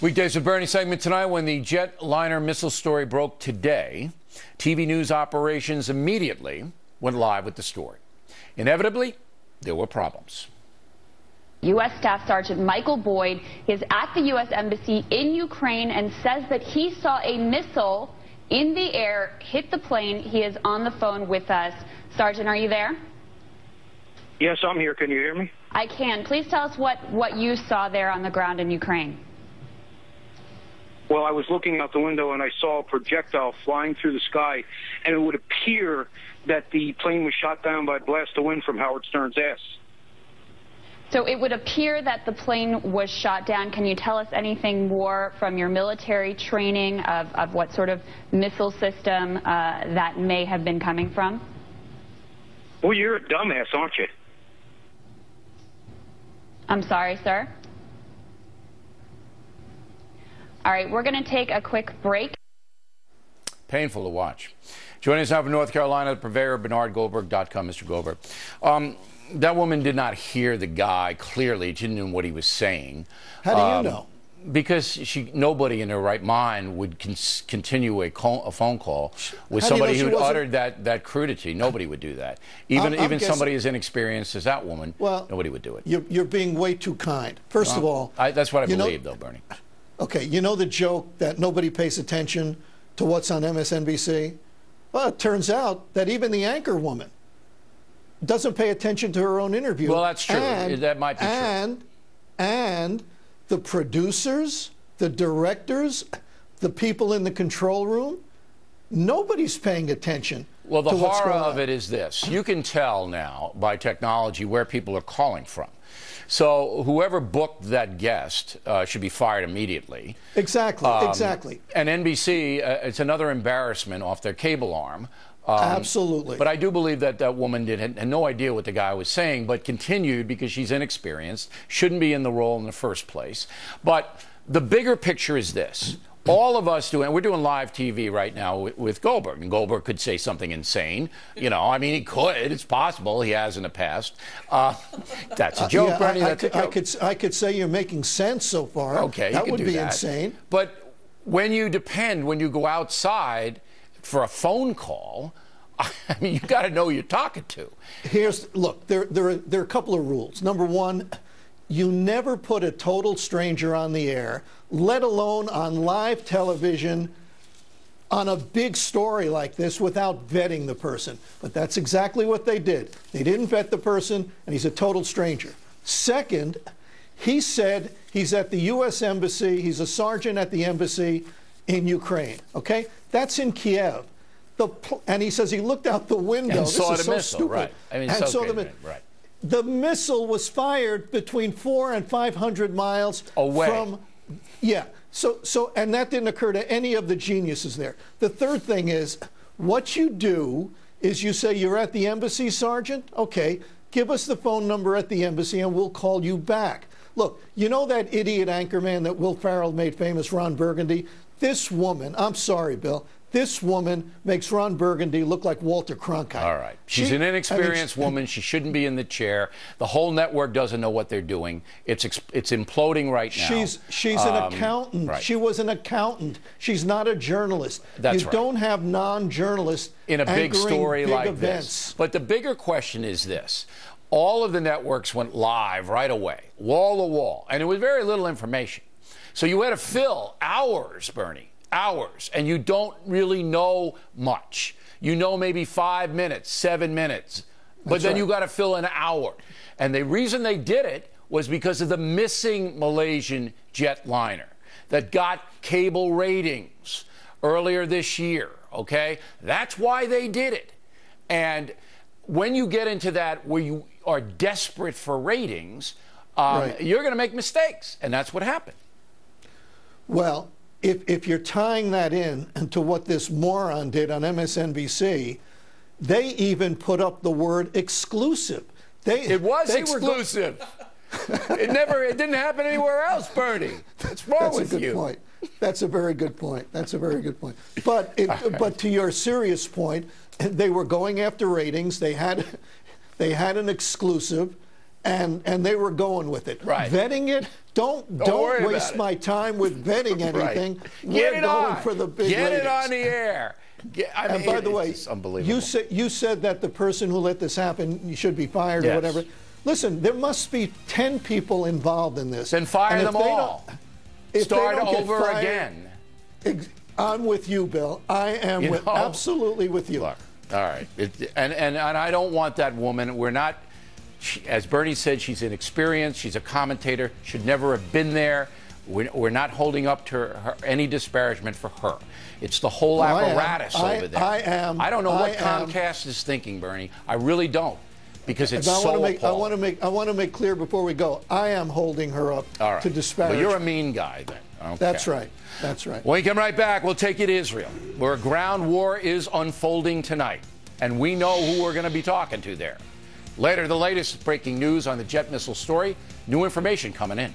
Weekdays with Bernie segment tonight. When the jetliner missile story broke today, TV news operations immediately went live with the story. Inevitably, there were problems. U.S. Staff Sergeant Michael Boyd is at the U.S. Embassy in Ukraine and says that he saw a missile in the air hit the plane. He is on the phone with us. Sergeant, are you there? Yes, I'm here. Can you hear me? I can. Please tell us what you saw there on the ground in Ukraine. Well, I was looking out the window and I saw a projectile flying through the sky, and it would appear that the plane was shot down by a blast of wind from Howard Stern's ass. So it would appear that the plane was shot down. Can you tell us anything more from your military training of what sort of missile system that may have been coming from? Well, you're a dumbass, aren't you? I'm sorry, sir. All right, we're going to take a quick break. Painful to watch. Joining us now from North Carolina, the purveyor of BernardGoldberg.com, Mr. Goldberg. That woman did not hear the guy clearly. She didn't know what he was saying. How do you know? Because nobody in their right mind would continue a phone call with somebody who uttered that crudity. Nobody would do that. Even somebody as inexperienced as that woman, nobody would do it. You're being way too kind. First of all, that's what I believe, though, Bernie. Okay, you know the joke that nobody pays attention to what's on MSNBC? Well, it turns out that even the anchor woman doesn't pay attention to her own interview. Well, that's true. That might be true. And the producers, the directors, the people in the control room, nobody's paying attention. Well, the horror of it is this. You can tell now by technology where people are calling from. So whoever booked that guest should be fired immediately. Exactly, exactly. And NBC, it's another embarrassment off their cable arm. Absolutely. But I do believe that that woman had no idea what the guy was saying, but continued because she's inexperienced, shouldn't be in the role in the first place. But the bigger picture is this. All of us do, and we're doing live TV right now with Goldberg, and Goldberg could say something insane. You know, I mean, he could. It's possible. He has in the past. That's a joke, Bernie. That's a joke. I could say you're making sense so far. Okay, that would be insane. But when you go outside for a phone call, I mean, you got to know who you're talking to. Look, there are a couple of rules. Number one, you never put a total stranger on the air, let alone on live television, on a big story like this without vetting the person. But that's exactly what they did. They didn't vet the person, and he's a total stranger. Second, he said he's at the U.S. Embassy. He's a sergeant at the embassy in Ukraine. Okay? That's in Kiev. And he says he looked out the window. And saw the missile, stupid. Right. I mean, and so right. The missile was fired between 400 and 500 miles away. And that didn't occur to any of the geniuses there. The third thing is, what you do is you say, you're at the embassy, Sergeant? Okay, give us the phone number at the embassy and we'll call you back. Look, you know that idiot anchorman that Will Ferrell made famous, Ron Burgundy? This woman, I'm sorry, Bill, this woman makes Ron Burgundy look like Walter Cronkite. All right. She's an inexperienced woman. She shouldn't be in the chair. The whole network doesn't know what they're doing. It's imploding right now. She's an accountant. Right. She was an accountant. She's not a journalist. That's you don't have non-journalists in a big story big like events. This. But the bigger question is this. All of the networks went live right away, wall to wall, and it was very little information. So you had to fill hours, Bernie. Hours, and you don't really know much. You know maybe 5 minutes, 7 minutes, but then you got to fill an hour. And the reason they did it was because of the missing Malaysian jetliner that got cable ratings earlier this year, okay? That's why they did it. And when you get into that where you are desperate for ratings, you're going to make mistakes, and that's what happened. Well, if you're tying that in to what this moron did on MSNBC, they even put up the word exclusive. It was exclusive. It didn't happen anywhere else, Bernie. What's wrong with you? That's a good point. That's a very good point. That's a very good point. But to your serious point, they were going after ratings. They had an exclusive, and they were going with it. Right. Vetting it, don't waste my time with vetting anything. We're going for the big Get ratings. it on the air. And by the way, unbelievable. You said that the person who let this happen should be fired or whatever. Listen, there must be 10 people involved in this. Then fire them all. Start over again. I'm with you, Bill. I am absolutely with you. Look, all right. And I don't want that woman. We're not, as Bernie said, she's inexperienced. She's a commentator. Should never have been there. We're not holding up to her any disparagement for her. It's the whole apparatus over there. I don't know what Comcast is thinking, Bernie. I really don't, because it's so appalling. I want to make clear before we go. I am holding her up to disparage. Well, you're a mean guy then. Okay. That's right. That's right. When we come right back, we'll take you to Israel, where a ground war is unfolding tonight, and we know who we're going to be talking to there. Later, the latest breaking news on the jet missile story. New information coming in.